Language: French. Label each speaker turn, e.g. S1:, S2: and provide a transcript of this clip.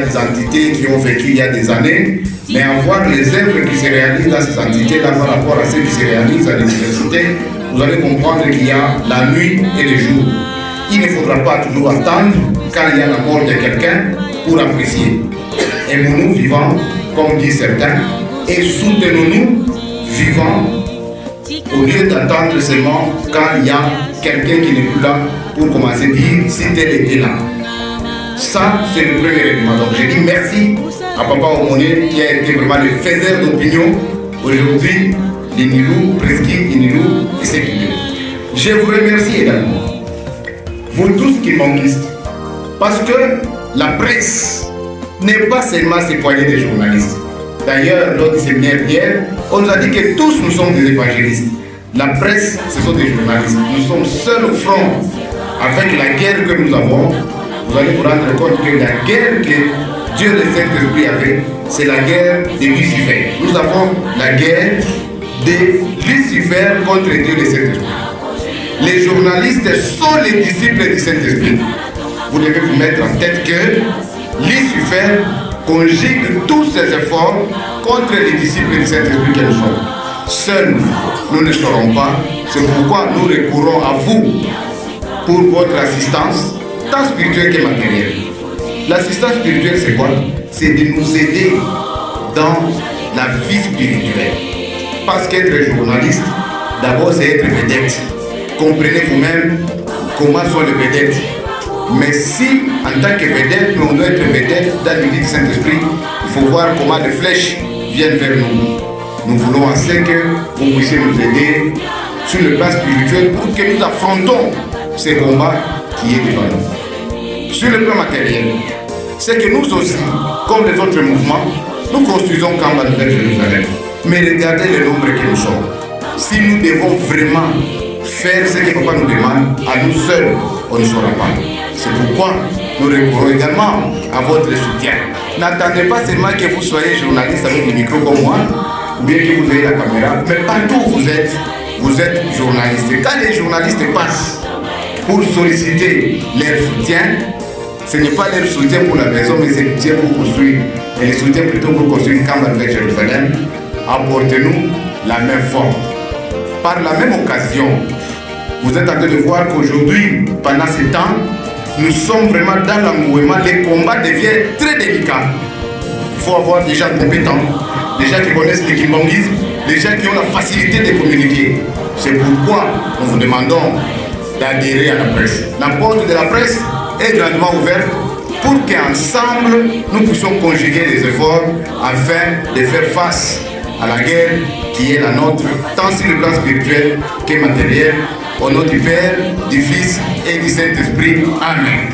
S1: des entités qui ont vécu il y a des années, mais à voir les œuvres qui se réalisent dans ces entités-là par rapport à celles qui se réalisent à l'université, vous allez comprendre qu'il y a la nuit et le jour. Il ne faudra pas toujours attendre quand il y a la mort de quelqu'un pour apprécier. Aimons-nous vivants, comme disent certains, et soutenons-nous vivants au lieu d'attendre seulement quand il y a quelqu'un qui n'est plus là pour commencer à dire si tel était là. Ça, c'est le premier élément. Donc, je dis merci à Papa Omone qui a été vraiment le faiseur d'opinion aujourd'hui, l'Inilou, Presqu'île, Inilou et Séquilou. Je vous remercie également, vous tous qui manquistes, parce que la presse n'est pas seulement ces poignées de journalistes. D'ailleurs, lors du séminaire hier, on nous a dit que tous nous sommes des évangélistes. La presse, ce sont des journalistes. Nous sommes seuls au front avec la guerre que nous avons. Vous allez vous rendre compte que la guerre que Dieu le Saint-Esprit avait, c'est la guerre de Lucifer. Nous avons la guerre de Lucifer contre Dieu le Saint-Esprit. Les journalistes sont les disciples du Saint-Esprit. Vous devez vous mettre en tête que Lucifer conjugue tous ses efforts contre les disciples du Saint-Esprit que nous sommes. Seuls, nous ne saurons pas. C'est pourquoi nous recourons à vous pour votre assistance, tant spirituelle que matérielle. L'assistance spirituelle, c'est quoi? C'est de nous aider dans la vie spirituelle. Parce qu'être journaliste, d'abord, c'est être vedette. Comprenez vous-même comment sont les vedettes. Mais si, en tant que vedette, nous doit être vedette dans l'Église du Saint-Esprit, il faut voir comment les flèches viennent vers nous. Nous voulons assez que vous puissiez nous aider sur le plan spirituel pour que nous affrontons ces combats qui est devant nous. Sur le plan matériel, c'est que nous aussi, comme les autres mouvements, nous construisons comme la Nouvelle Jérusalem. Mais regardez le nombre que nous sommes. Si nous devons vraiment faire ce que Papa nous demande, à nous seuls, on ne saura pas. C'est pourquoi nous recourons également à votre soutien. N'attendez pas seulement que vous soyez journaliste avec le micro comme moi, ou bien que vous ayez la caméra, mais partout où vous êtes journaliste. Quand les journalistes passent pour solliciter leur soutien, ce n'est pas leur soutien pour la maison, mais c'est le soutien pour construire. Et le soutien plutôt pour construire une camp avec Jérusalem. Apportez-nous la main forte. Par la même occasion, vous êtes en train de voir qu'aujourd'hui, pendant ce temps, nous sommes vraiment dans l'engouement. Les combats deviennent très délicats. Il faut avoir des gens compétents, des gens qui connaissent le kimbangisme, des gens qui ont la facilité de communiquer. C'est pourquoi nous vous demandons d'adhérer à la presse. La porte de la presse est grandement ouverte pour qu'ensemble, nous puissions conjuguer les efforts afin de faire face à la guerre qui est la nôtre, tant sur le plan spirituel que matériel. Au nom du Père, du Fils et du Saint-Esprit. Amen.